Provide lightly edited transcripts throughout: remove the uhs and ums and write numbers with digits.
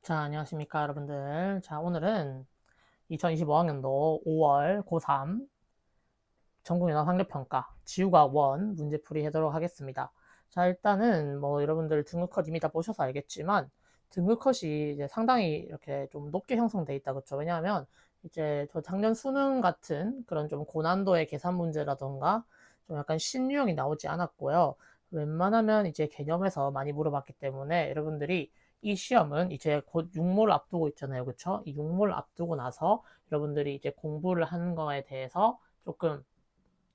자, 안녕하십니까, 여러분들. 자, 오늘은 2025학년도 5월 고3 전국연합 학력평가 지우가 1 문제풀이 하도록 하겠습니다. 자, 일단은 뭐 여러분들 등급컷 이미 다 보셔서 알겠지만 등급컷이 이제 상당히 이렇게 좀 높게 형성돼 있다, 그렇죠? 왜냐하면 이제 저 작년 수능 같은 그런 좀 고난도의 계산 문제라던가 좀 약간 신유형이 나오지 않았고요. 웬만하면 이제 개념에서 많이 물어봤기 때문에 여러분들이 이 시험은 이제 곧 6모를 앞두고 있잖아요. 그쵸? 이 6모를 앞두고 나서 여러분들이 이제 공부를 하는 거에 대해서 조금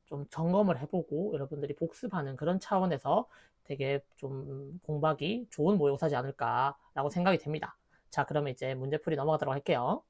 좀 점검을 해보고 여러분들이 복습하는 그런 차원에서 되게 좀 공부하기 좋은 모의고사지 않을까라고 생각이 됩니다. 자, 그러면 이제 문제풀이 넘어가도록 할게요.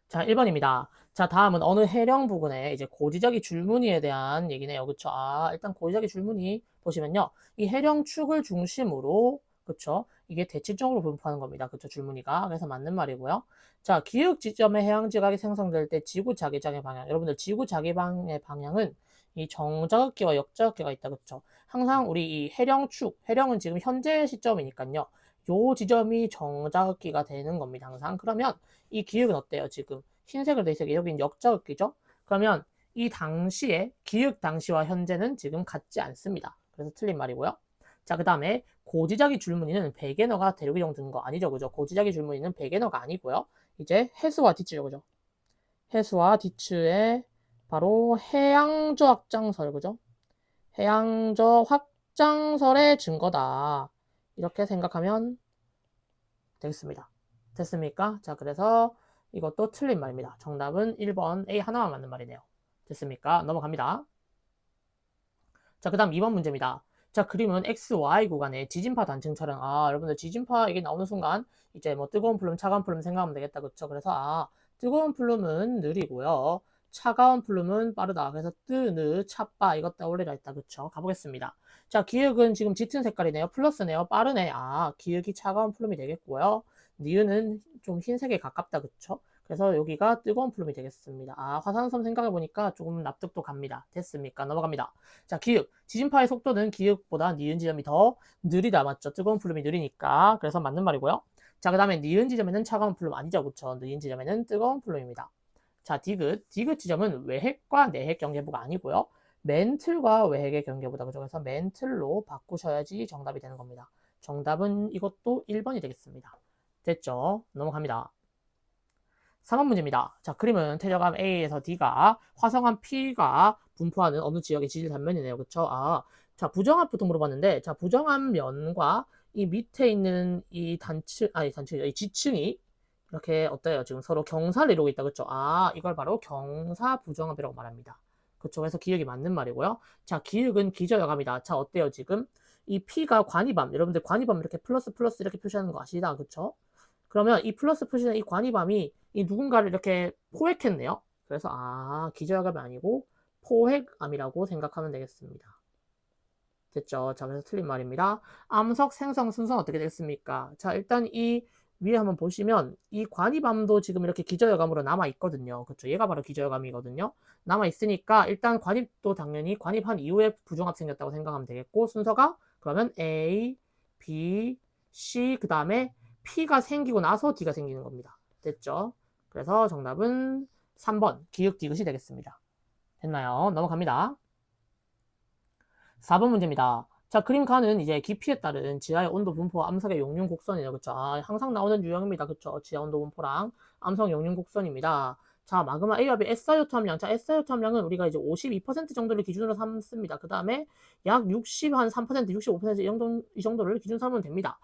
자, 1번입니다. 자, 다음은 어느 해령 부근에 이제 고지적이 줄무늬에 대한 얘기네요. 그쵸? 일단 고지적이 줄무늬 보시면요. 이 해령축을 중심으로, 그쵸? 이게 대칭적으로 분포하는 겁니다. 그쵸? 줄무늬가. 그래서 맞는 말이고요. 자, 기역 지점에 해양 지각이 생성될 때 지구 자기장의 방향. 여러분들 지구 자기장의 방향은 이 정자극기와 역자극기가 있다. 그쵸? 항상 우리 이 해령축, 해령은 지금 현재 시점이니까요. 요 지점이 정자극기가 되는 겁니다. 항상. 그러면 이 기역은 어때요? 지금 흰색으로 돼 있어요. 여기는 역자극기죠. 그러면 이 당시에 기역 당시와 현재는 지금 같지 않습니다. 그래서 틀린 말이고요. 자, 그 다음에 고지자기 줄무늬는 백예너가 대륙이동 든 거 아니죠, 그죠? 고지자기 줄무늬는 백예너가 아니고요. 이제 해수와 디츠죠, 그죠? 해수와 디츠의 바로 해양저 확장설, 그죠? 해양저 확장설의 증거다. 이렇게 생각하면 되겠습니다. 됐습니까? 자, 그래서 이것도 틀린 말입니다. 정답은 1번 A 하나만 맞는 말이네요. 됐습니까? 넘어갑니다. 자, 그 다음 2번 문제입니다. 자, 그림은 XY 구간의 지진파 단층 촬영. 여러분들 지진파 얘기 나오는 순간 이제 뭐 뜨거운 플룸, 차가운 플룸 생각하면 되겠다. 그쵸? 그래서 뜨거운 플룸은 느리고요. 차가운 플룸은 빠르다. 그래서 뜨느, 차빠 이것 떠올리라 했다. 그쵸? 가보겠습니다. 자, 기역은 지금 짙은 색깔이네요. 플러스네요. 빠르네. 기역이 차가운 플룸이 되겠고요. 니은은 좀 흰색에 가깝다. 그쵸? 그래서 여기가 뜨거운 플룸이 되겠습니다. 화산섬 생각해보니까 조금 납득도 갑니다. 됐습니까? 넘어갑니다. 자, 기역. 지진파의 속도는 기역보다 니은 지점이 더 느리다. 맞죠? 뜨거운 플룸이 느리니까. 그래서 맞는 말이고요. 자, 그 다음에 니은 지점에는 차가운 플룸 아니죠. 그쵸? 니은 지점에는 뜨거운 플룸입니다. 자, 디귿. 디귿 지점은 외핵과 내핵 경계부가 아니고요. 멘틀과 외핵의 경계부다. 그죠? 그래서 멘틀로 바꾸셔야지 정답이 되는 겁니다. 정답은 이것도 1번이 되겠습니다. 됐죠? 넘어갑니다. 3번 문제입니다. 자, 그림은 태저감 A에서 D가 화성암 P가 분포하는 어느 지역의 지질 단면이네요. 그쵸? 자, 부정압부터 물어봤는데, 자, 부정압 면과 이 밑에 있는 이 이 지층이 이렇게 어때요? 지금 서로 경사를 이루고 있다. 그쵸? 이걸 바로 경사 부정압이라고 말합니다. 그쵸? 그래서 기역이 맞는 말이고요. 자, 기역은 기저여감이다. 자, 어때요? 지금 이 P가 관이밤. 여러분들 관이밤 이렇게 플러스 플러스 이렇게 표시하는 거 아시다? 그쵸? 그러면 이 플러스 표시는 이 관이밤이 이 누군가를 이렇게 포획했네요. 그래서 기저야감이 아니고 포획암이라고 생각하면 되겠습니다. 됐죠? 자, 그래서 틀린 말입니다. 암석 생성 순서는 어떻게 됐습니까? 자, 일단 이 위에 한번 보시면 이 관이밤도 지금 이렇게 기저여감으로 남아 있거든요. 그렇죠? 얘가 바로 기저여감이거든요. 남아 있으니까 일단 관입도 당연히 관입한 이후에 부정합 생겼다고 생각하면 되겠고 순서가 그러면 A, B, C 그 다음에 P가 생기고 나서 D가 생기는 겁니다. 됐죠? 그래서 정답은 3번 기역 디귿이 되겠습니다. 됐나요? 넘어갑니다. 4번 문제입니다. 자, 그림가는 이제 깊이에 따른 지하의 온도 분포와 암석의 용융 곡선이에요. 그쵸? 항상 나오는 유형입니다. 그쵸? 지하 온도 분포랑 암석 용융 곡선입니다. 자, 마그마 A와 B SiO2 함량. 자, SiO2 함량은 우리가 이제 52% 정도를 기준으로 삼습니다. 그 다음에 약 60, 한 3%, 65% 이 정도를 기준 삼으면 됩니다.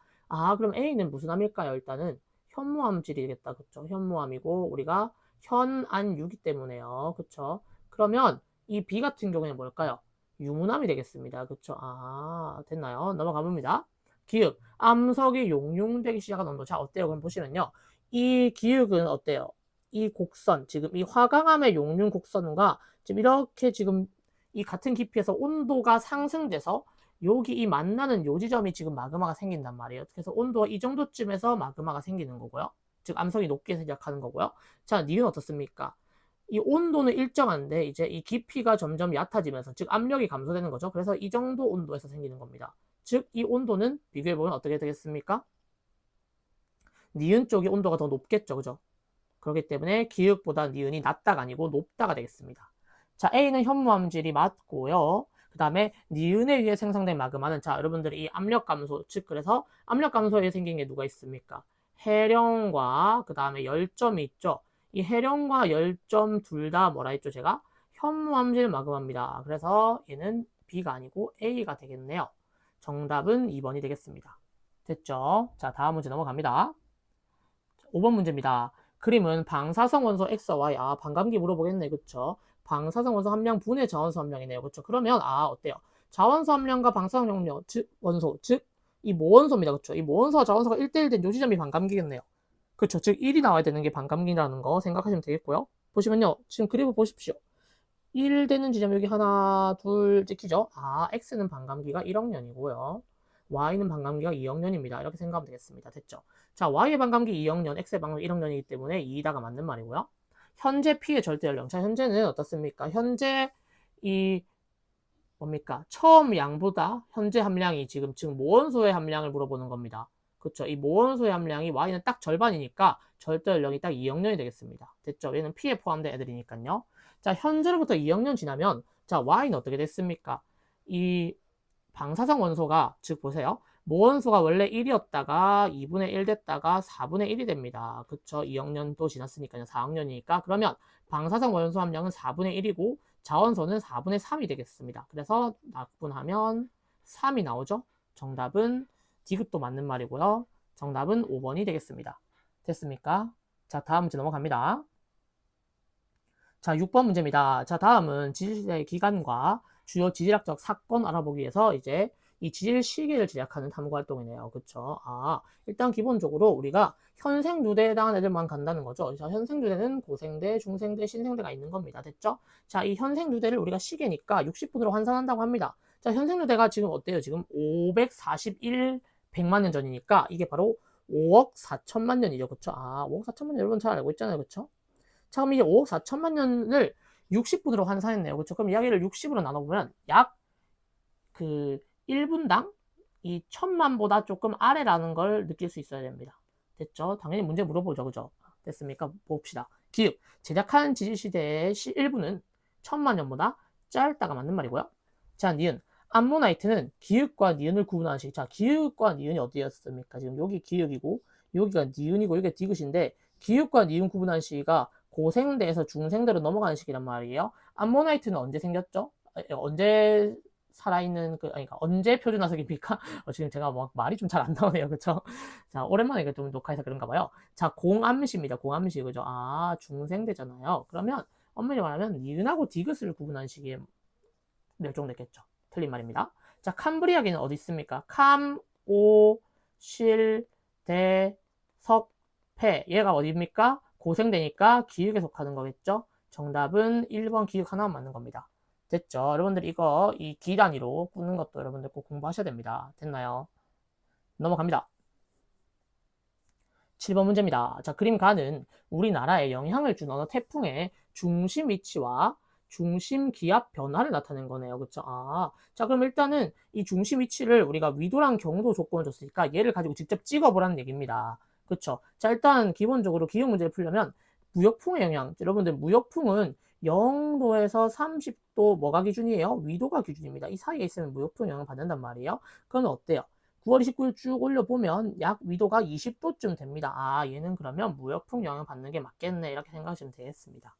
그럼 A는 무슨 암일까요? 일단은 현무암질이겠다. 그쵸? 현무암이고, 우리가 현안유기 때문에요. 그쵸? 그러면 이 B 같은 경우에는 뭘까요? 유문함이 되겠습니다. 그쵸? 됐나요? 넘어가 봅니다. 기역. 암석이 용융되기 시작한 온도. 자, 어때요? 그럼 보시면요. 이 기역은 어때요? 이 곡선, 지금 이 화강암의 용융 곡선과 지금 이렇게 지금 이 같은 깊이에서 온도가 상승돼서 여기 이 만나는 요 지점이 지금 마그마가 생긴단 말이에요. 그래서 온도가 이 정도쯤에서 마그마가 생기는 거고요. 즉 암석이 높게 시작하는 거고요. 자, 니은 어떻습니까? 이 온도는 일정한데 이제 이 깊이가 점점 얕아지면서 즉 압력이 감소되는 거죠. 그래서 이 정도 온도에서 생기는 겁니다. 즉 이 온도는 비교해보면 어떻게 되겠습니까? 니은 쪽이 온도가 더 높겠죠. 그죠? 그렇기 때문에 기역보다 니은이 낮다가 아니고 높다가 되겠습니다. 자, A는 현무암질이 맞고요. 그 다음에 니은에 의해 생성된 마그마는 자, 여러분들이 이 압력 감소, 즉 그래서 압력 감소에 생긴 게 누가 있습니까? 해령과 그 다음에 열점이 있죠. 이 해령과 열점 둘 다 뭐라 했죠, 제가? 현무암질 마그마입니다. 그래서 얘는 B가 아니고 A가 되겠네요. 정답은 2번이 되겠습니다. 됐죠? 자, 다음 문제 넘어갑니다. 5번 문제입니다. 그림은 방사성 원소 X, Y. 아, 반감기 물어보겠네. 그쵸? 방사성 원소 함량 분의 자원소 함량이네요. 그쵸? 그러면, 어때요? 자원소 함량과 방사성 용량, 즉, 원소, 즉, 이 모원소입니다. 그쵸? 이 모원소와 자원소가 1대1 된 요 지점이 반감기겠네요. 그쵸? 즉, 1이 나와야 되는 게 반감기라는 거 생각하시면 되겠고요. 보시면요. 지금 그림을 보십시오. 1 되는 지점 여기 하나, 둘 찍히죠? X는 반감기가 1억 년이고요. Y는 반감기가 2억 년입니다. 이렇게 생각하면 되겠습니다. 됐죠? 자, Y의 반감기 2억 년, X의 반감기 1억 년이기 때문에 2다가 맞는 말이고요. 현재 P의 절대 연령. 자, 현재는 어떻습니까? 현재 이 뭡니까? 처음 양보다 현재 함량이 지금 모원소의 함량을 물어보는 겁니다. 그렇죠? 이 모원소의 함량이 Y는 딱 절반이니까 절대 연령이 딱 2억 년이 되겠습니다. 됐죠? 얘는 P에 포함된 애들이니까요. 자, 현재로부터 2억 년 지나면 자, Y는 어떻게 됐습니까? 이 방사성 원소가 즉 보세요. 모원소가 원래 1이었다가 2분의 1 됐다가 4분의 1이 됩니다. 그쵸? 2억 년도 지났으니까요. 4억 년이니까. 그러면 방사성 원소 함량은 4분의 1이고 자원소는 4분의 3이 되겠습니다. 그래서 낙분하면 3이 나오죠? 정답은 D급도 맞는 말이고요. 정답은 5번이 되겠습니다. 됐습니까? 자, 다음 문제 넘어갑니다. 자, 6번 문제입니다. 자, 다음은 지질시대의 기간과 주요 지질학적 사건 알아보기 위해서 이제 이 지질 시기를 제작하는 탐구 활동이네요. 그쵸? 일단 기본적으로 우리가 현생 누대에 해당한 애들만 간다는 거죠. 자, 현생 누대는 고생대, 중생대, 신생대가 있는 겁니다. 됐죠? 자, 이 현생 누대를 우리가 시계니까 60분으로 환산한다고 합니다. 자, 현생 누대가 지금 어때요? 지금 541 100만 년 전이니까 이게 바로 5억 4천만 년이죠. 그쵸? 5억 4천만 년 여러분 잘 알고 있잖아요. 그쵸? 자, 그럼 이제 5억 4천만 년을 60분으로 환산했네요. 그렇죠? 그럼 이야기를 60으로 나눠보면 약 그 1분당 이 1000만보다 조금 아래라는 걸 느낄 수 있어야 됩니다. 됐죠? 당연히 문제 물어보죠. 그죠? 됐습니까? 봅시다. 기읍. 제작한 지질시대의 1분은 1000만 년보다 짧다가 맞는 말이고요. 자, 니은. 암모나이트는 기읍과 니은을 구분하는 식. 자, 기읍과 니은이 어디였습니까? 지금 여기 기읍이고 여기가 니은이고 여기가 디귿인데 기읍과 니은 구분하는 시기가 고생대에서 중생대로 넘어가는 시기란 말이에요. 암모나이트는 언제 생겼죠? 언제 살아있는 그러니까 언제 표준화석입니까? 지금 제가 막 말이 좀 잘 안 나오네요, 그렇죠? 자, 오랜만에 좀 녹화해서 그런가 봐요. 자, 공암시입니다, 공암시 그죠? 중생대잖아요. 그러면 엄밀히 말하면 니은하고 디귿을 구분하는 시기에 멸종됐겠죠. 틀린 말입니다. 자, 캄브리아기는 어디 있습니까? 캄, 오, 실, 대, 석, 패. 얘가 어디입니까? 고생되니까 기역에 속하는 거겠죠? 정답은 1번 기역 하나만 맞는 겁니다. 됐죠? 여러분들 이거 이 기 단위로 푸는 것도 여러분들 꼭 공부하셔야 됩니다. 됐나요? 넘어갑니다. 7번 문제입니다. 자, 그림 가는 우리나라에 영향을 준 어느 태풍의 중심 위치와 중심 기압 변화를 나타낸 거네요. 그쵸? 자, 그럼 일단은 이 중심 위치를 우리가 위도랑 경도 조건을 줬으니까 얘를 가지고 직접 찍어보라는 얘기입니다. 그쵸? 자, 일단 기본적으로 기억 문제를 풀려면 무역풍의 영향. 여러분들 무역풍은 0도에서 30도 뭐가 기준이에요? 위도가 기준입니다. 이 사이에 있으면 무역풍 영향을 받는단 말이에요. 그러면 어때요? 9월 29일 쭉 올려보면 약 위도가 20도쯤 됩니다. 얘는 그러면 무역풍 영향 받는 게 맞겠네. 이렇게 생각하시면 되겠습니다.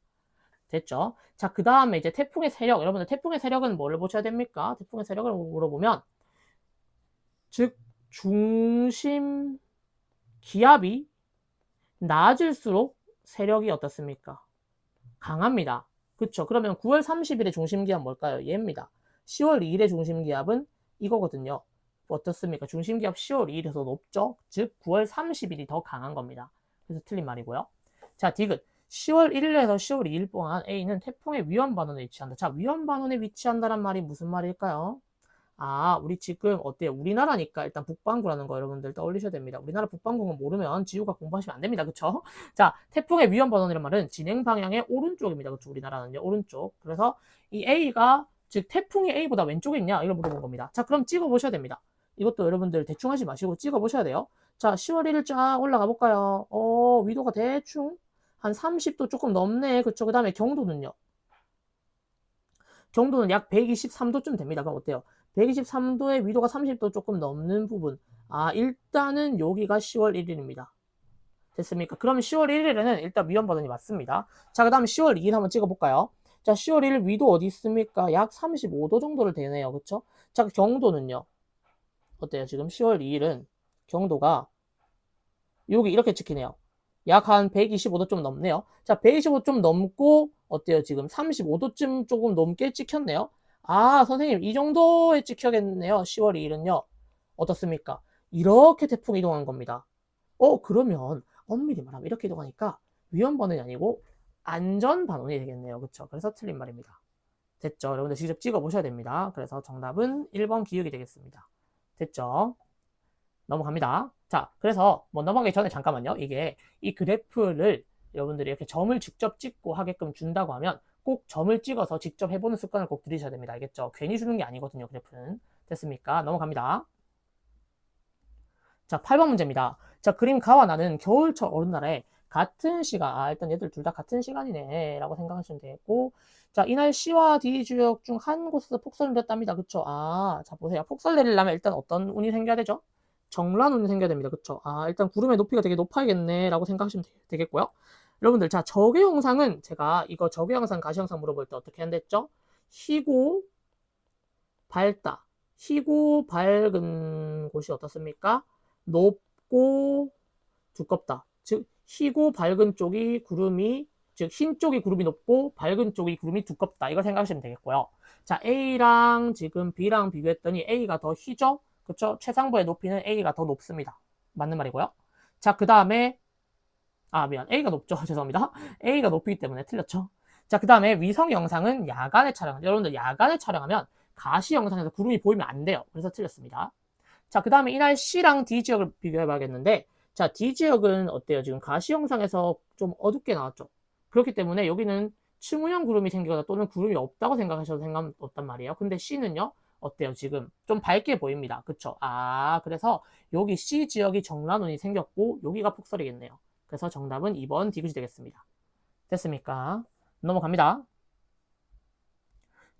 됐죠? 자, 그 다음에 이제 태풍의 세력. 여러분들 태풍의 세력은 뭐를 보셔야 됩니까? 태풍의 세력을 물어보면 즉 중심 기압이 낮을수록 세력이 어떻습니까? 강합니다. 그쵸? 그러면 9월 30일의 중심기압 뭘까요? 얘입니다. 10월 2일의 중심기압은 이거거든요. 어떻습니까? 중심기압 10월 2일에서 높죠? 즉 9월 30일이 더 강한 겁니다. 그래서 틀린 말이고요. 자, 디귿. 10월 1일에서 10월 2일 동안 A는 태풍의 위험반원에 위치한다. 자, 위험반원에 위치한다는 말이 무슨 말일까요? 우리 지금 어때요? 우리나라니까 일단 북반구라는 거 여러분들 떠올리셔야 됩니다. 우리나라 북반구는 모르면 지우가 공부하시면 안 됩니다. 그쵸? 자, 태풍의 위험반원이라는 말은 진행 방향의 오른쪽입니다. 그쵸? 우리나라는요, 오른쪽. 그래서 이 A가 즉 태풍이 A보다 왼쪽에 있냐? 이걸 물어본 겁니다. 자, 그럼 찍어보셔야 됩니다. 이것도 여러분들 대충 하지 마시고 찍어 보셔야 돼요. 자, 10월 1일 쫙 올라가 볼까요? 위도가 대충 한 30도 조금 넘네. 그쵸? 그 다음에 경도는요? 경도는 약 123도쯤 됩니다. 그럼 어때요? 123도에 위도가 30도 조금 넘는 부분. 일단은 여기가 10월 1일입니다. 됐습니까? 그럼 10월 1일에는 일단 위험 버전이 맞습니다. 자, 그 다음 10월 2일 한번 찍어볼까요? 자, 10월 1일 위도 어디 있습니까? 약 35도 정도를 되네요. 그쵸? 자, 경도는요? 어때요? 지금 10월 2일은 경도가 여기 이렇게 찍히네요. 약 한 125도 좀 넘네요. 자, 125도 좀 넘고 어때요? 지금 35도쯤 조금 넘게 찍혔네요. 선생님 이 정도에 찍혀겠네요. 10월 2일은요. 어떻습니까? 이렇게 태풍이 이동한 겁니다. 그러면 엄밀히 말하면 이렇게 이동하니까 위험 반원이 아니고 안전 반원이 되겠네요. 그쵸? 그래서 틀린 말입니다. 됐죠? 여러분들 직접 찍어 보셔야 됩니다. 그래서 정답은 1번 기역이 되겠습니다. 됐죠? 넘어갑니다. 자, 그래서 뭐 넘어가기 전에 잠깐만요. 이게 이 그래프를 여러분들이 이렇게 점을 직접 찍고 하게끔 준다고 하면 꼭 점을 찍어서 직접 해보는 습관을 꼭 들이셔야 됩니다. 알겠죠? 괜히 주는 게 아니거든요. 그래프는. 됐습니까? 넘어갑니다. 자, 8번 문제입니다. 자, 그림 가와 나는 겨울철 어느 날에 같은 시간, 일단 얘들 둘 다 같은 시간이네 라고 생각하시면 되겠고, 자, 이날 C와 D 지역 중 한 곳에서 폭설을 내렸답니다. 그쵸? 자, 보세요. 폭설 내리려면 일단 어떤 운이 생겨야 되죠? 정란 운이 생겨야 됩니다. 그쵸? 일단 구름의 높이가 되게 높아야겠네 라고 생각하시면 되겠고요. 여러분들, 자, 적외 영상은 제가 이거 적외 영상, 가시 영상 물어볼 때 어떻게 한댔죠? 희고, 밝다. 희고, 밝은 곳이 어떻습니까? 높고 두껍다. 즉 희고 밝은 쪽이 구름이, 즉 흰 쪽이 구름이 높고 밝은 쪽이 구름이 두껍다. 이걸 생각하시면 되겠고요. 자, A랑 지금 B랑 비교했더니 A가 더 희죠? 그쵸? 최상부의 높이는 A가 더 높습니다. 맞는 말이고요. 자, 그 다음에 미안. A가 높죠. 죄송합니다. A가 높이기 때문에 틀렸죠. 자, 그 다음에 위성 영상은 야간에 촬영. 여러분들 야간에 촬영하면 가시 영상에서 구름이 보이면 안 돼요. 그래서 틀렸습니다. 자, 그 다음에 이날 C랑 D 지역을 비교해 봐야겠는데, 자, D 지역은 어때요? 지금 가시 영상에서 좀 어둡게 나왔죠? 그렇기 때문에 여기는 층우형 구름이 생기거나 또는 구름이 없다고 생각하셔도 상관없단 말이에요. 근데 C는요? 어때요? 지금 좀 밝게 보입니다. 그쵸? 그래서 여기 C 지역이 정란운이 생겼고, 여기가 폭설이겠네요. 그래서 정답은 2번 디귿이 되겠습니다. 됐습니까? 넘어갑니다.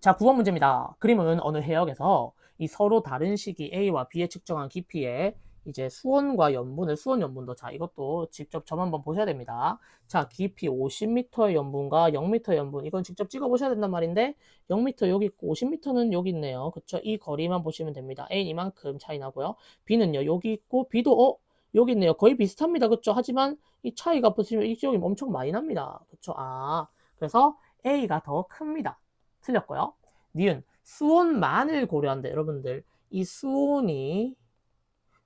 자, 9번 문제입니다. 그림은 어느 해역에서 이 서로 다른 시기 A와 B에 측정한 깊이에 이제 수온과 연분을, 수온 연분도, 자, 이것도 직접 점 한번 보셔야 됩니다. 자, 깊이 50m의 연분과 0m의 연분, 이건 직접 찍어 보셔야 된단 말인데, 0m 여기 있고 50m는 여기 있네요. 그쵸? 이 거리만 보시면 됩니다. A는 이만큼 차이 나고요. B는요, 여기 있고, B도, 여기 있네요. 거의 비슷합니다. 그쵸? 하지만 이 차이가 보시면 이쪽이 엄청 많이 납니다. 그쵸? 그래서 A가 더 큽니다. 틀렸고요. 니은 수온만을 고려한다. 여러분들 이 수온이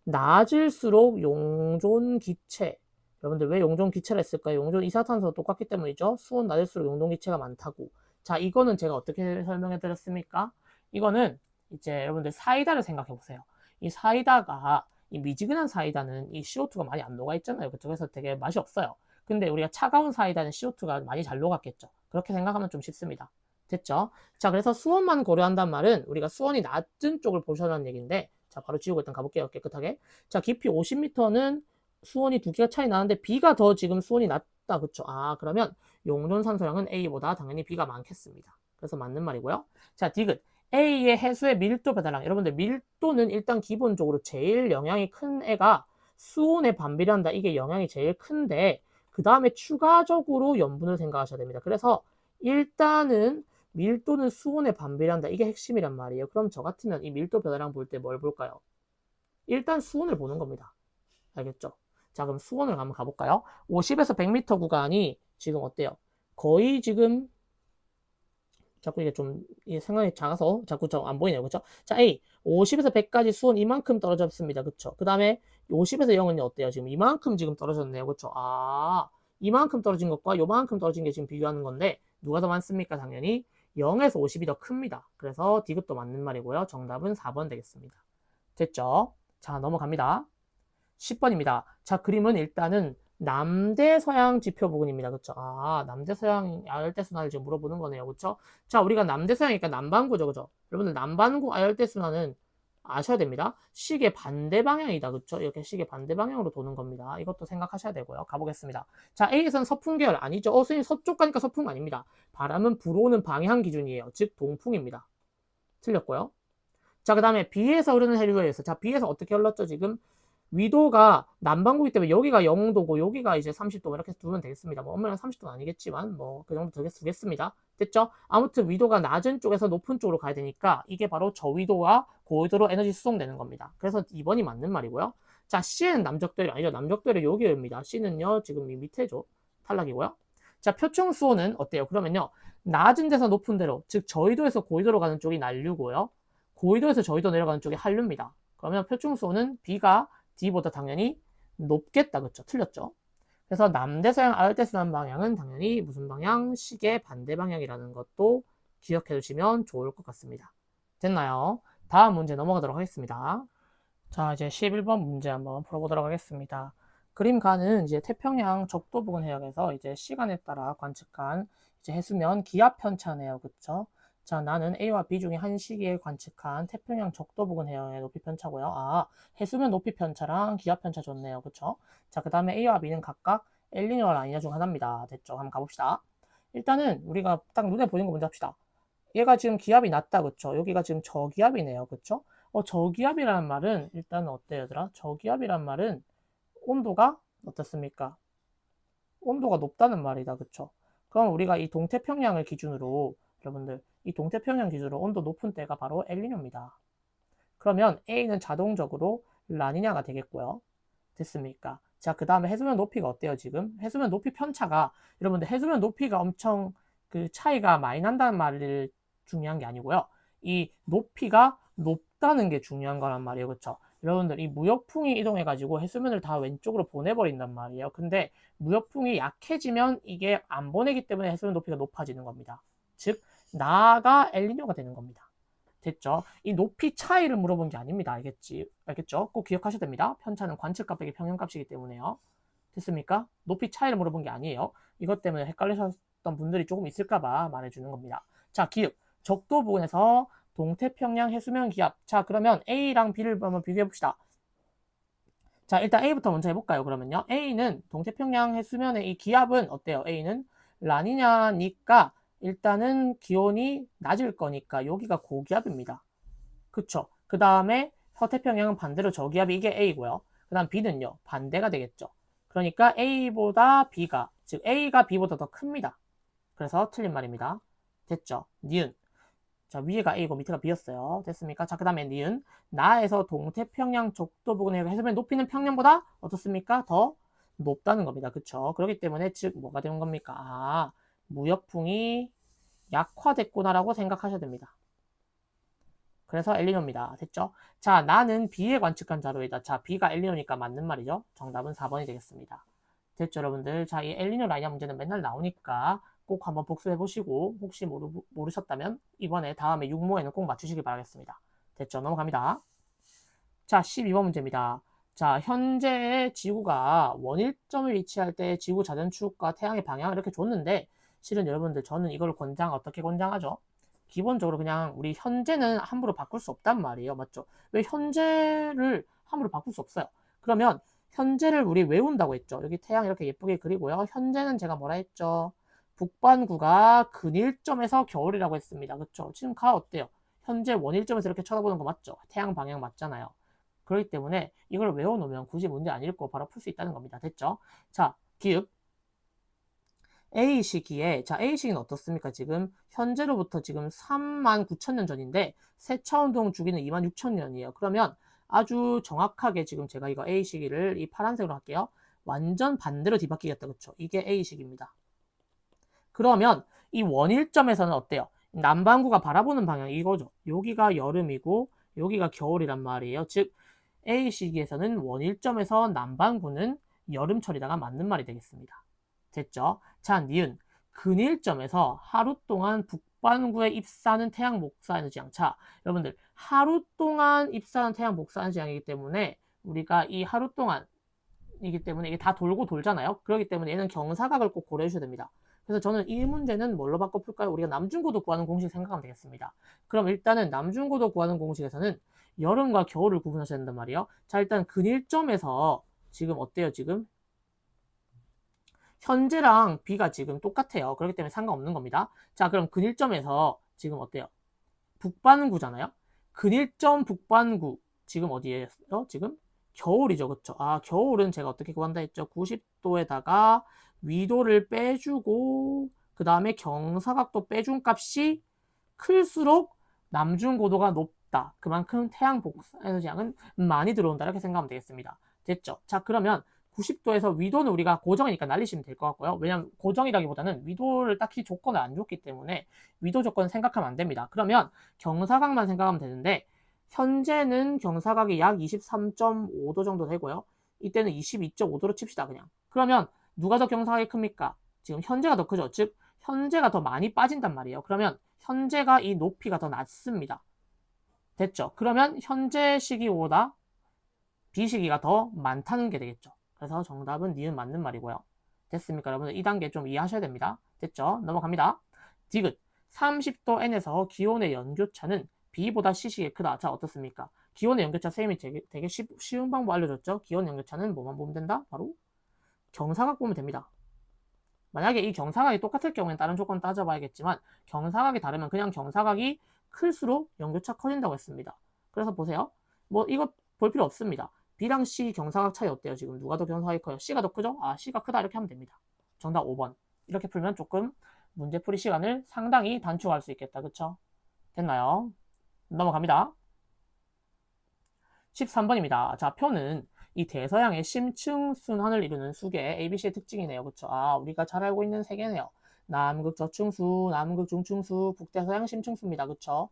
낮을수록 용존 기체, 여러분들 왜 용존 기체를 했을까요? 용존 이산화탄소가 똑같기 때문이죠. 수온 낮을수록 용존 기체가 많다고. 자, 이거는 제가 어떻게 설명해 드렸습니까? 이거는 이제 여러분들 사이다를 생각해 보세요. 이 사이다가, 이 미지근한 사이다는 이 CO2가 많이 안 녹아 있잖아요. 그래서 되게 맛이 없어요. 근데 우리가 차가운 사이다는 CO2가 많이 잘 녹았겠죠. 그렇게 생각하면 좀 쉽습니다. 됐죠? 자, 그래서 수온만 고려한단 말은 우리가 수온이 낮은 쪽을 보셔라는 얘기인데, 자, 바로 지우고 일단 가볼게요. 깨끗하게. 자, 깊이 50m는 수온이 두 개가 차이 나는데 B가 더 지금 수온이 낮다. 그쵸? 그러면 용존산소량은 A보다 당연히 B가 많겠습니다. 그래서 맞는 말이고요. 자, 디귿. A의 해수의 밀도 배달량. 여러분들 밀도는 일단 기본적으로 제일 영향이 큰 애가 수온에 반비례한다. 이게 영향이 제일 큰데 그 다음에 추가적으로 염분을 생각하셔야 됩니다. 그래서 일단은 밀도는 수온에 반비례한다. 이게 핵심이란 말이에요. 그럼 저 같으면 이 밀도 변화량 볼 때 뭘 볼까요? 일단 수온을 보는 겁니다. 알겠죠? 자, 그럼 수온을 한번 가볼까요? 50에서 100m 구간이 지금 어때요? 거의 지금 자꾸 이게 좀 생각이 작아서 자꾸 안 보이네요. 그쵸? 자, A 50에서 100까지 수온 이만큼 떨어졌습니다. 그쵸? 그 다음에 50에서 0은 어때요? 지금 이만큼 지금 떨어졌네요. 그쵸? 이만큼 떨어진 것과 요만큼 떨어진 게 지금 비교하는 건데 누가 더 많습니까? 당연히 0에서 50이 더 큽니다. 그래서 디귿도 맞는 말이고요. 정답은 4번 되겠습니다. 됐죠? 자, 넘어갑니다. 10번입니다. 자, 그림은 일단은 남대서양 지표 부근입니다. 그쵸? 남대서양 아열대순환을 지금 물어보는 거네요. 그쵸? 자, 우리가 남대서양이니까 남반구죠. 그죠? 여러분들 남반구 아열대순환은 아셔야 됩니다. 시계 반대 방향이다. 그쵸? 이렇게 시계 반대 방향으로 도는 겁니다. 이것도 생각하셔야 되고요. 가보겠습니다. 자, A에서는 서풍 계열 아니죠? 선생님 서쪽 가니까 서풍 아닙니다. 바람은 불어오는 방향 기준이에요. 즉 동풍입니다. 틀렸고요. 자, 그 다음에 B에서 흐르는 해류에 의해서, 자, B에서 어떻게 흘렀죠? 지금 위도가 남반구이기 때문에 여기가 0도고 여기가 이제 30도 이렇게 두면 되겠습니다. 뭐 엄밀한 30도는 아니겠지만 뭐 그 정도 두겠습니다. 됐죠? 아무튼 위도가 낮은 쪽에서 높은 쪽으로 가야 되니까 이게 바로 저위도와 고위도로 에너지 수송되는 겁니다. 그래서 2번이 맞는 말이고요. 자, C는 남적도열이 아니죠. 남적도열이 여기입니다. C는요 지금 이 밑에죠. 탈락이고요. 자, 표충 수호는 어때요? 그러면요 낮은 데서 높은 데로, 즉 저위도에서 고위도로 가는 쪽이 난류고요. 고위도에서 저위도 내려가는 쪽이 한류입니다. 그러면 표충 수호는 B가 D보다 당연히 높겠다. 그쵸? 틀렸죠? 그래서 남대서양 아열대서남 방향은 당연히 무슨 방향? 시계 반대 방향이라는 것도 기억해 두시면 좋을 것 같습니다. 됐나요? 다음 문제 넘어가도록 하겠습니다. 자, 이제 11번 문제 한번 풀어보도록 하겠습니다. 그림가는 이제 태평양 적도 부근 해역에서 이제 시간에 따라 관측한 이제 해수면 기압 편차네요. 그쵸? 자, 나는 A와 B 중에 한 시기에 관측한 태평양 적도 부근 해역의 높이 편차고요. 아, 해수면 높이 편차랑 기압 편차 좋네요. 그쵸? 자, 그 다음에 A와 B는 각각 엘니뇨와 라니냐 중 하나입니다. 됐죠? 한번 가봅시다. 일단은 우리가 딱 눈에 보이는 거 먼저 합시다. 얘가 지금 기압이 낮다. 그쵸? 여기가 지금 저기압이네요. 그쵸? 저기압이라는 말은 일단 어때요, 얘들아? 저기압이란 말은 온도가 어떻습니까? 온도가 높다는 말이다. 그쵸? 그럼 우리가 이 동태평양을 기준으로 여러분들 이 동태평양 기준으로 온도 높은 때가 바로 엘니뇨입니다. 그러면 A는 자동적으로 라니냐가 되겠고요. 됐습니까? 자, 그 다음에 해수면 높이가 어때요, 지금? 해수면 높이 편차가, 여러분들 해수면 높이가 엄청 그 차이가 많이 난다는 말을 중요한 게 아니고요. 이 높이가 높다는 게 중요한 거란 말이에요. 그쵸? 여러분들 이 무역풍이 이동해가지고 해수면을 다 왼쪽으로 보내버린단 말이에요. 근데 무역풍이 약해지면 이게 안 보내기 때문에 해수면 높이가 높아지는 겁니다. 즉, 나가 엘니뇨가 되는 겁니다. 됐죠? 이 높이 차이를 물어본 게 아닙니다. 알겠죠? 꼭 기억하셔야 됩니다. 편차는 관측값 빼기 평형값이기 때문에요. 됐습니까? 높이 차이를 물어본 게 아니에요. 이것 때문에 헷갈리셨던 분들이 조금 있을까봐 말해주는 겁니다. 자, 기읍. 적도 부근에서 동태평양 해수면 기압. 자, 그러면 A랑 B를 한번 비교해봅시다. 자, 일단 A부터 먼저 해볼까요? 그러면요. A는 동태평양 해수면의 이 기압은 어때요? A는 라니냐니까 일단은 기온이 낮을 거니까 여기가 고기압입니다. 그쵸? 그 다음에 서태평양은 반대로 저기압이 이게 A고요. 그 다음 B는요. 반대가 되겠죠. 그러니까 A보다 B가, 즉 A가 B보다 더 큽니다. 그래서 틀린 말입니다. 됐죠? 니은. 자, 위에가 A고 밑에가 B였어요. 됐습니까? 자, 그 다음에 니은. 나에서 동태평양 적도 부근의 해수면 높이는 평년보다 어떻습니까? 더 높다는 겁니다. 그쵸? 그렇기 때문에 즉 뭐가 되는 겁니까? 아, 무역풍이 약화됐구나라고 생각하셔야 됩니다. 그래서 엘니뇨입니다. 됐죠? 자, 나는 B에 관측한 자료이다. 자, B가 엘니뇨니까 맞는 말이죠. 정답은 4번이 되겠습니다. 됐죠, 여러분들? 자, 이 엘니뇨 라니냐 문제는 맨날 나오니까 꼭 한번 복습해 보시고 혹시 모르셨다면 이번에 다음에 육모에는 꼭 맞추시길 바라겠습니다. 됐죠? 넘어갑니다. 자, 12번 문제입니다. 자, 현재 지구가 원일점을 위치할 때 지구 자전축과 태양의 방향을 이렇게 줬는데 실은 여러분들 저는 이걸 어떻게 권장하죠? 기본적으로 그냥 우리 현재는 함부로 바꿀 수 없단 말이에요. 맞죠? 왜 현재를 함부로 바꿀 수 없어요? 그러면 현재를 우리 외운다고 했죠. 여기 태양 이렇게 예쁘게 그리고요. 현재는 제가 뭐라 했죠? 북반구가 근일점에서 겨울이라고 했습니다. 그쵸? 지금 가 어때요? 현재 원일점에서 이렇게 쳐다보는 거 맞죠? 태양 방향 맞잖아요. 그렇기 때문에 이걸 외워놓으면 굳이 문제 안 읽고 바로 풀 수 있다는 겁니다. 됐죠? 자, 기읍. A 시기에, 자, A 시기는 어떻습니까? 지금 현재로부터 지금 39,000년 전인데 세차운동 주기는 26,000년이에요. 그러면 아주 정확하게 지금 제가 이거 A 시기를 이 파란색으로 할게요. 완전 반대로 뒤바뀌겠다. 그쵸? 이게 A 시기입니다. 그러면 이 원일점에서는 어때요? 남반구가 바라보는 방향이 이거죠. 여기가 여름이고 여기가 겨울이란 말이에요. 즉 A 시기에서는 원일점에서 남반구는 여름철이다가 맞는 말이 되겠습니다. 됐죠? 자, 니은. 근일점에서 하루 동안 북반구에 입사하는 태양 복사 에너지 양. 자, 여러분들 하루 동안 입사하는 태양 복사 에너지 양이기 때문에 우리가 이 하루 동안 이기 때문에 이게 다 돌고 돌잖아요. 그렇기 때문에 얘는 경사각을 꼭 고려해 주셔야 됩니다. 그래서 저는 이 문제는 뭘로 바꿔 풀까요? 우리가 남중고도 구하는 공식 생각하면 되겠습니다. 그럼 일단은 남중고도 구하는 공식에서는 여름과 겨울을 구분하셔야 된단 말이에요. 자, 일단 근일점에서 지금 어때요, 지금? 현재랑 B가 지금 똑같아요. 그렇기 때문에 상관없는 겁니다. 자, 그럼 근일점에서 지금 어때요? 북반구잖아요. 근일점 북반구 지금 어디에요? 지금 겨울이죠, 그쵸? 아, 겨울은 제가 어떻게 구한다 했죠? 90도에다가 위도를 빼주고 그 다음에 경사각도 빼준 값이 클수록 남중고도가 높다. 그만큼 태양 복사에너지량은 많이 들어온다. 이렇게 생각하면 되겠습니다. 됐죠? 자, 그러면 90도에서 위도는 우리가 고정이니까 날리시면 될 것 같고요. 왜냐면 고정이라기보다는 위도를 딱히 조건을 안 줬기 때문에 위도 조건 생각하면 안 됩니다. 그러면 경사각만 생각하면 되는데 현재는 경사각이 약 23.5도 정도 되고요. 이때는 22.5도로 칩시다, 그냥. 그러면 누가 더 경사각이 큽니까? 지금 현재가 더 크죠. 즉 현재가 더 많이 빠진단 말이에요. 그러면 현재가 이 높이가 더 낮습니다. 됐죠? 그러면 현재 시기보다 비시기가 더 많다는 게 되겠죠. 그래서 정답은 니은 맞는 말이고요. 됐습니까? 여러분들 이 단계 좀 이해하셔야 됩니다. 됐죠? 넘어갑니다. 디귿 30도 N에서 기온의 연교차는 B보다 C식이 크다. 자, 어떻습니까? 기온의 연교차 쌤이 되게 쉬운 방법 알려줬죠? 기온 연교차는 뭐만 보면 된다? 바로 경사각 보면 됩니다. 만약에 이 경사각이 똑같을 경우에는 다른 조건 따져봐야겠지만 경사각이 다르면 그냥 경사각이 클수록 연교차 커진다고 했습니다. 그래서 보세요. 뭐 이거 볼 필요 없습니다. B랑 C 경사각 차이 어때요? 지금 누가 더 경사각이 커요? C가 더 크죠? 아, C가 크다 이렇게 하면 됩니다. 정답 5번. 이렇게 풀면 조금 문제풀이 시간을 상당히 단축할 수 있겠다. 그쵸? 됐나요? 넘어갑니다. 13번입니다. 자, 표는 이 대서양의 심층순환을 이루는 수계 ABC의 특징이네요. 그쵸? 아, 우리가 잘 알고 있는 세 개네요. 남극 저층수, 남극 중층수, 북대서양 심층수입니다. 그쵸?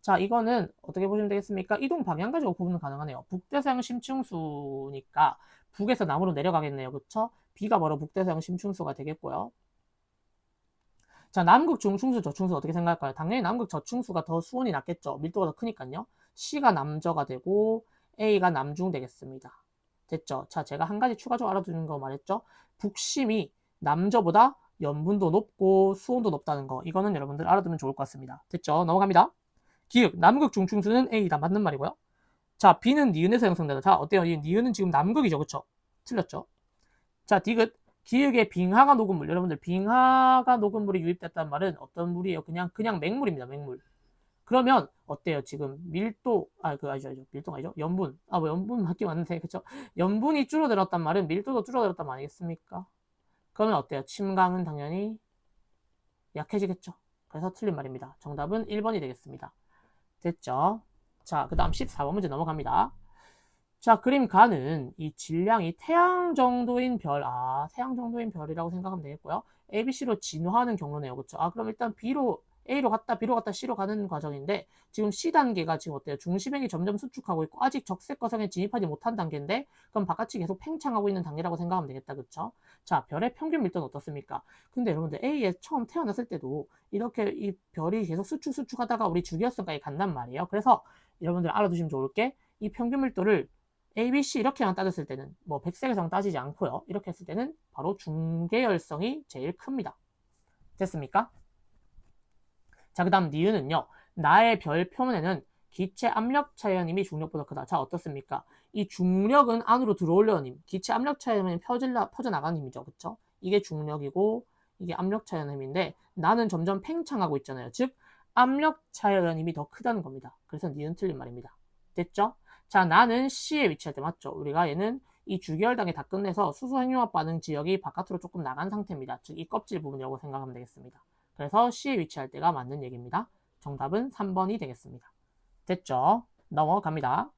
자, 이거는 어떻게 보시면 되겠습니까? 이동 방향 가지고 구분은 가능하네요. 북대서양 심층수니까 북에서 남으로 내려가겠네요. 그쵸? B가 바로 북대서양 심층수가 되겠고요. 자, 남극 중층수, 저층수 어떻게 생각할까요? 당연히 남극 저층수가 더 수온이 낮겠죠. 밀도가 더 크니까요. C가 남저가 되고 A가 남중 되겠습니다. 됐죠? 자, 제가 한 가지 추가적으로 알아두는 거 말했죠? 북심이 남저보다 염분도 높고 수온도 높다는 거. 이거는 여러분들 알아두면 좋을 것 같습니다. 됐죠? 넘어갑니다. 기역, 남극 중층수는 A다. 맞는 말이고요. 자, B는 니은에서 형성된다. 자, 어때요? 이 니은은 지금 남극이죠. 그쵸? 틀렸죠? 자, 디귿. 기역에 빙하가 녹은물. 여러분들, 빙하가 녹은물이 유입됐다는 말은 어떤 물이에요? 그냥 맹물입니다. 맹물. 그러면 어때요? 지금 밀도, 아니죠. 밀도가 아니죠. 염분. 뭐 염분 맞긴 맞는데, 그쵸? 염분이 줄어들었단 말은 밀도도 줄어들었단 말 아니겠습니까? 그러면 어때요? 침강은 당연히 약해지겠죠. 그래서 틀린 말입니다. 정답은 1번이 되겠습니다. 됐죠? 자, 그 다음 14번 문제 넘어갑니다. 자, 그림 가는 이 질량이 태양 정도인 별, 태양 정도인 별이라고 생각하면 되겠고요. ABC로 진화하는 경로네요. 그쵸? 그럼 일단 A로 갔다, B로 갔다, C로 가는 과정인데, 지금 C 단계가 지금 어때요? 중심행이 점점 수축하고 있고, 아직 적색 거성에 진입하지 못한 단계인데, 그럼 바깥이 계속 팽창하고 있는 단계라고 생각하면 되겠다. 그쵸? 자, 별의 평균 밀도는 어떻습니까? 근데 여러분들, A에 처음 태어났을 때도, 이렇게 이 별이 계속 수축하다가 우리 주기율성까지 간단 말이에요. 그래서 여러분들 알아두시면 좋을 게, 이 평균 밀도를 A, B, C 이렇게만 따졌을 때는 뭐 백색에서는 따지지 않고요. 이렇게 했을 때는 바로 중계열성이 제일 큽니다. 됐습니까? 자, 그 다음 니은은요. 나의 별 표면에는 기체 압력 차이함이 중력보다 크다. 자, 어떻습니까? 이 중력은 안으로 들어오려는 힘. 기체 압력 차이함은 퍼져나가는 힘이죠. 그쵸? 이게 중력이고 이게 압력 차이하는 힘인데 나는 점점 팽창하고 있잖아요. 즉 압력 차이하는 힘이 더 크다는 겁니다. 그래서 니은 틀린 말입니다. 됐죠? 자, 나는 C에 위치할 때 맞죠? 우리가 얘는 이 주기혈당이 다 끝내서 수소행용합 반응 지역이 바깥으로 조금 나간 상태입니다. 즉 이 껍질 부분이라고 생각하면 되겠습니다. 그래서 C에 위치할 때가 맞는 얘기입니다. 정답은 3번이 되겠습니다. 됐죠? 넘어갑니다.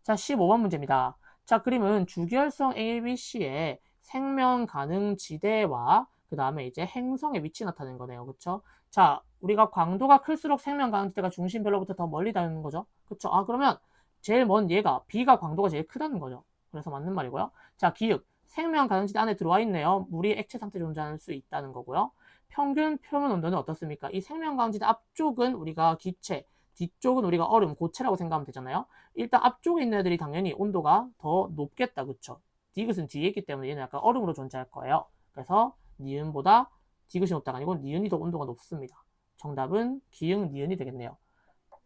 자, 15번 문제입니다. 자, 그림은 주기혈성 ABC의 생명 가능 지대와 그 다음에 이제 행성의 위치 나타내는 거네요. 그쵸? 자, 우리가 광도가 클수록 생명 가능 지대가 중심별로부터 더 멀리 닿는 거죠. 그쵸? 그러면 제일 먼 얘가 B가 광도가 제일 크다는 거죠. 그래서 맞는 말이고요. 자, 기역. 생명 가능지대 안에 들어와 있네요. 물이 액체 상태 존재할 수 있다는 거고요. 평균 표면 온도는 어떻습니까? 이 생명 가능지대 앞쪽은 우리가 기체, 뒤쪽은 우리가 얼음, 고체라고 생각하면 되잖아요. 일단 앞쪽에 있는 애들이 당연히 온도가 더 높겠다. 그쵸? 디귿은 뒤에 있기 때문에 얘는 약간 얼음으로 존재할 거예요. 그래서 니은보다 디귿이 높다가 아니고 니은이 더 온도가 높습니다. 정답은 기흥 니은이 되겠네요.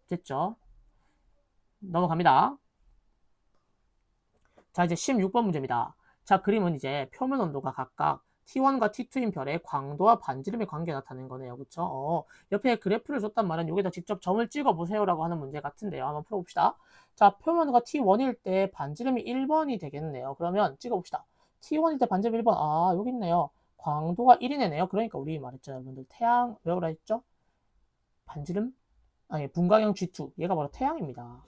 됐죠? 넘어갑니다. 자, 이제 16번 문제입니다. 자, 그림은 이제 표면 온도가 각각 T1과 T2인 별의 광도와 반지름의 관계가 나타낸 거네요. 그쵸? 옆에 그래프를 줬단 말은 여기다 직접 점을 찍어보세요라고 하는 문제 같은데요. 한번 풀어봅시다. 자, 표면 온도가 T1일 때 반지름이 1번이 되겠네요. 그러면 찍어봅시다. T1일 때 반지름 1번. 아, 여기 있네요. 광도가 1이네요. 그러니까 우리 말했잖아요. 여러분들 태양 외우라 했죠? 반지름? 아니, 분광형 G2. 얘가 바로 태양입니다.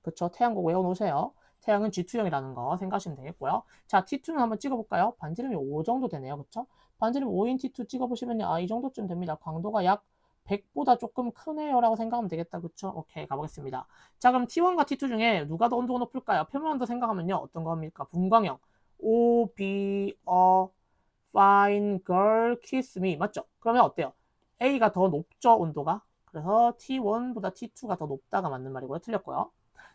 그쵸? 태양 꼭 외워놓으세요. 태양은 G2형이라는 거 생각하시면 되겠고요. 자, T2는 한번 찍어볼까요? 반지름이 5 정도 되네요. 그쵸? 반지름 5인 T2 찍어보시면 이 정도쯤 됩니다. 광도가 약 100보다 조금 크네요 라고 생각하면 되겠다. 그쵸? 오케이, 가보겠습니다. 자, 그럼 T1과 T2 중에 누가 더 온도가 높을까요? 표면 온도 생각하면요. 어떤 겁니까? 분광형. O, be a fine girl, kiss me. 맞죠? 그러면 어때요? A가 더 높죠, 온도가? 그래서 T1보다 T2가 더 높다가 맞는 말이고요. 틀렸고요.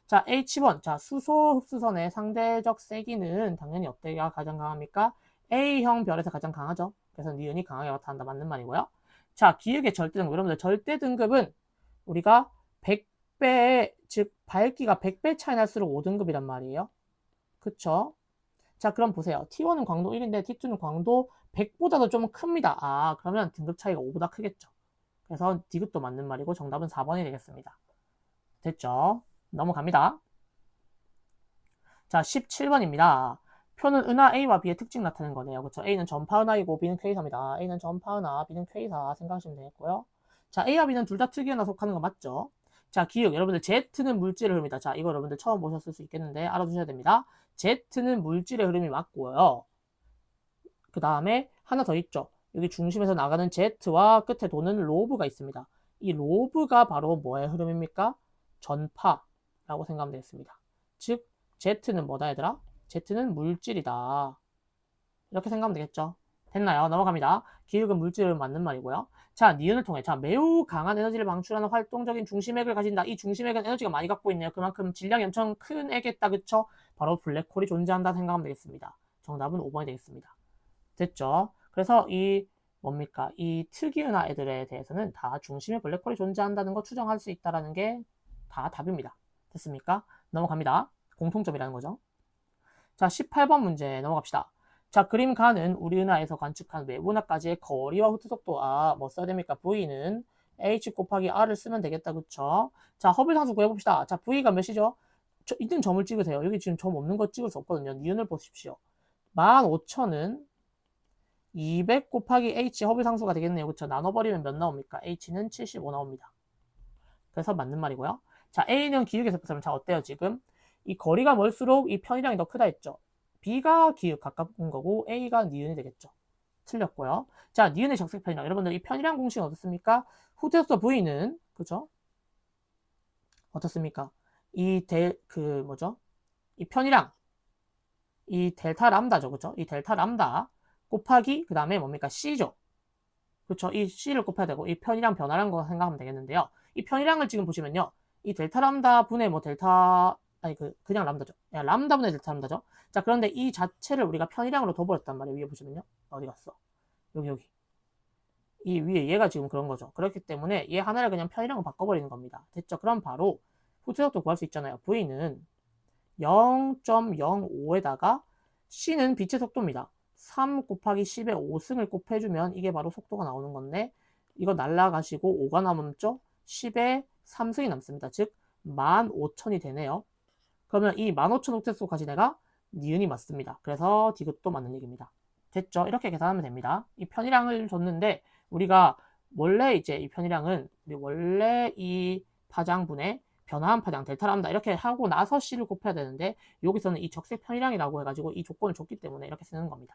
자, H1. 자, 수소 흡수선의 상대적 세기는 당연히 어때가 가장 강합니까? A형 별에서 가장 강하죠. 그래서 니은이 강하게 나타난다. 맞는 말이고요. 자, 기역의 절대등급. 여러분들 절대등급은 우리가 100배, 즉 밝기가 100배 차이 날수록 5등급이란 말이에요. 그쵸? 자, 그럼 보세요. T1은 광도 1인데 T2는 광도 100보다도 좀 큽니다. 아, 그러면 등급 차이가 5보다 크겠죠. 그래서 디귿도 맞는 말이고 정답은 4번이 되겠습니다. 됐죠? 넘어갑니다. 자, 17번입니다. 표는 은하 A와 B의 특징 나타내는 거네요. 그렇죠? A는 전파 은하이고 B는 K사입니다. A는 전파 은하, B는 K사 생각하시면 되겠고요. 자, A와 B는 둘 다 특이은하 속하는 거 맞죠? 자, 기억. 여러분들 Z는 물질의 흐름이다. 자, 이거 여러분들 처음 보셨을 수 있겠는데 알아두셔야 됩니다. Z는 물질의 흐름이 맞고요. 그 다음에 하나 더 있죠. 여기 중심에서 나가는 Z와 끝에 도는 로브가 있습니다. 이 로브가 바로 뭐의 흐름입니까? 전파라고 생각하면 되겠습니다. 즉, Z는 뭐다 얘들아? Z는 물질이다. 이렇게 생각하면 되겠죠? 됐나요? 넘어갑니다. 기울은 물질은 맞는 말이고요. 자, 니은을 통해 자 매우 강한 에너지를 방출하는 활동적인 중심액을 가진다. 이 중심액은 에너지가 많이 갖고 있네요. 그만큼 질량이 엄청 큰 애겠다. 그쵸? 바로 블랙홀이 존재한다 생각하면 되겠습니다. 정답은 5번이 되겠습니다. 됐죠? 그래서 이 뭡니까? 이 특이은하 애들에 대해서는 다 중심에 블랙홀이 존재한다는 거 추정할 수 있다는 게 다 답입니다. 됐습니까? 넘어갑니다. 공통점이라는 거죠. 자, 18번 문제 넘어갑시다. 자, 그림 가는 우리 은하에서 관측한 외부 은하까지의 거리와 흡수 속도. 아, 뭐 써야 됩니까? V는 H 곱하기 R을 쓰면 되겠다. 그쵸? 자, 허블 상수 구해봅시다. 자, V가 몇이죠? 이등 점을 찍으세요. 여기 지금 점 없는 거 찍을 수 없거든요. 니은을 보십시오. 15,000은 200 곱하기 H 허블 상수가 되겠네요. 그쵸? 나눠버리면 몇 나옵니까? H는 75 나옵니다. 그래서 맞는 말이고요. 자, A는 기울기에서 보면 자, 어때요, 지금? 이 거리가 멀수록 이 편이량이 더 크다 했죠. B가 기울 가까운 거고 A가 니은이 되겠죠. 틀렸고요. 자, 니은의 적색 편이량. 여러분들 이 편이량 공식은 어떻습니까? 후테스터 V는 그죠? 어떻습니까? 이 뭐죠? 이 편이량 이 델타 람다죠. 그죠? 이 델타 람다 곱하기 그 다음에 뭡니까? C죠. 그렇죠. 이 C를 곱해야 되고 이 편이량 변화라는 거 생각하면 되겠는데요. 이 편이량을 지금 보시면요. 이 델타 람다 분의 뭐 델타 아니 그냥 람다죠. 그냥 람다 분의 델타 람다죠. 자, 그런데 이 자체를 우리가 편이량으로 둬버렸단 말이에요. 위에 보시면요. 어디 갔어? 여기. 이 위에 얘가 지금 그런 거죠. 그렇기 때문에 얘 하나를 그냥 편이량으로 바꿔버리는 겁니다. 됐죠? 그럼 바로 후퇴속도 구할 수 있잖아요. V는 0.05에다가 C는 빛의 속도입니다. 3 곱하기 10의 5승을 곱해주면 이게 바로 속도가 나오는 건데 이거 날라가시고 5가 남았죠? 10의 3승이 남습니다. 즉 15,000이 되네요. 그러면 이 15,000 옥테스까지 내가 니은이 맞습니다. 그래서 디귿도 맞는 얘기입니다. 됐죠? 이렇게 계산하면 됩니다. 이 편이량을 줬는데 우리가 원래 이제 이 편이량은 원래 이 파장분의 변화한 파장 델타 람다 이렇게 하고 나서 C를 곱해야 되는데 여기서는 이 적색 편이량이라고 해가지고 이 조건을 줬기 때문에 이렇게 쓰는 겁니다.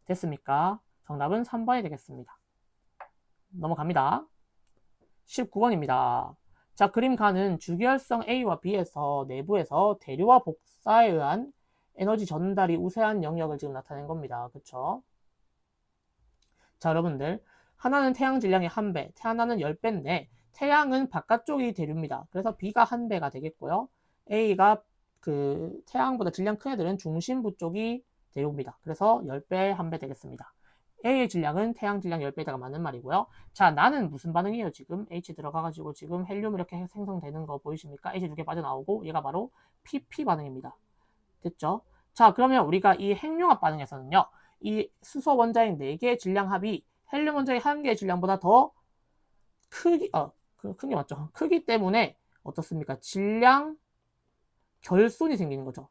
됐습니까? 정답은 3번이 되겠습니다. 넘어갑니다. 19번입니다. 자, 그림 가는 주기활성 A와 B에서 내부에서 대류와 복사에 의한 에너지 전달이 우세한 영역을 지금 나타낸 겁니다. 그쵸? 자, 여러분들 하나는 태양 질량의 1배, 하나는 10배인데 태양은 바깥쪽이 대류입니다. 그래서 B가 1배가 되겠고요. A가 태양보다 질량 큰 애들은 중심부 쪽이 대류입니다. 그래서 10배, 1배 되겠습니다. A의 질량은 태양 질량 10배에다가 맞는 말이고요. 자, 나는 무슨 반응이에요? 지금 H 들어가가지고 지금 헬륨 이렇게 생성되는 거 보이십니까? H 두 개 빠져나오고 얘가 바로 PP 반응입니다. 됐죠? 자, 그러면 우리가 이 핵융합 반응에서는요. 이 수소 원자핵 4개의 질량 합이 헬륨 원자핵 1개의 질량보다 더 크기 맞죠? 크기 때문에 어떻습니까? 질량 결손이 생기는 거죠.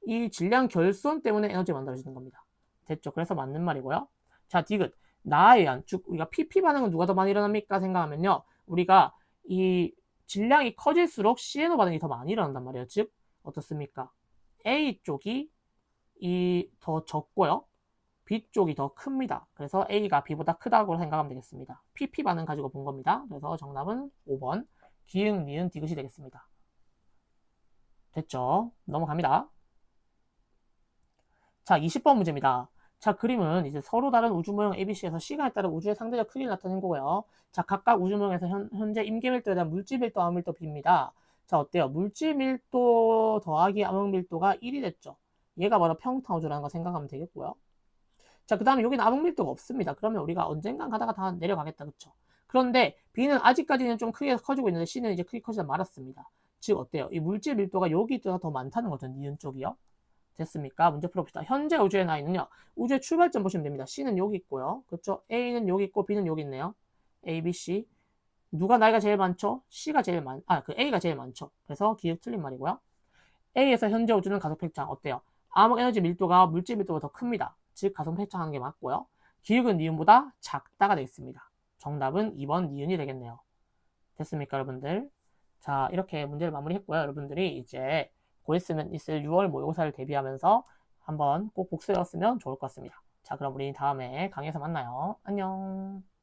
이 질량 결손 때문에 에너지가 만들어지는 겁니다. 됐죠? 그래서 맞는 말이고요. 자, 디귿. 나에 의한, 즉, 우리가 PP 반응은 누가 더 많이 일어납니까? 생각하면요. 우리가 이 질량이 커질수록 CNO 반응이 더 많이 일어난단 말이에요. 즉, 어떻습니까? A 쪽이 더 적고요. B 쪽이 더 큽니다. 그래서 A가 B보다 크다고 생각하면 되겠습니다. PP 반응 가지고 본 겁니다. 그래서 정답은 5번. 기응, 니은, 디귿이 되겠습니다. 됐죠? 넘어갑니다. 자, 20번 문제입니다. 자, 그림은 이제 서로 다른 우주 모형 ABC에서 시간에 따라 우주의 상대적 크기를 나타낸 거고요. 자, 각각 우주 모형에서 현재 임계 밀도에 대한 물질 밀도, 암흑 밀도 비입니다. 자, 어때요? 물질 밀도 더하기 암흑 밀도가 1이 됐죠. 얘가 바로 평탄 우주라는 거 생각하면 되겠고요. 자, 그 다음에 여기는 암흑 밀도가 없습니다. 그러면 우리가 언젠간 가다가 다 내려가겠다. 그쵸? 그런데 B는 아직까지는 좀 크게 커지고 있는데 C는 이제 크게 커지다 말았습니다. 즉, 어때요? 이 물질 밀도가 여기보다 더 많다는 거죠. 니은 쪽이요. 됐습니까? 문제 풀어봅시다. 현재 우주의 나이는요. 우주의 출발점 보시면 됩니다. C는 여기 있고요. 그렇죠? A는 여기 있고 B는 여기 있네요. A, B, C. 누가 나이가 제일 많죠? A가 제일 많죠. 그래서 기억 틀린 말이고요. A에서 현재 우주는 가속 팽창 어때요? 암흑 에너지 밀도가 물질 밀도가 더 큽니다. 즉 가속 팽창하는 게 맞고요. 기울은 니은보다 작다가 되겠습니다. 정답은 2번 니은이 되겠네요. 됐습니까, 여러분들? 자, 이렇게 문제를 마무리했고요. 여러분들이 이제 곧 있으면 있을 6월 모의고사를 대비하면서 한번 꼭 복습해왔으면 좋을 것 같습니다. 자, 그럼 우리 다음에 강의에서 만나요. 안녕.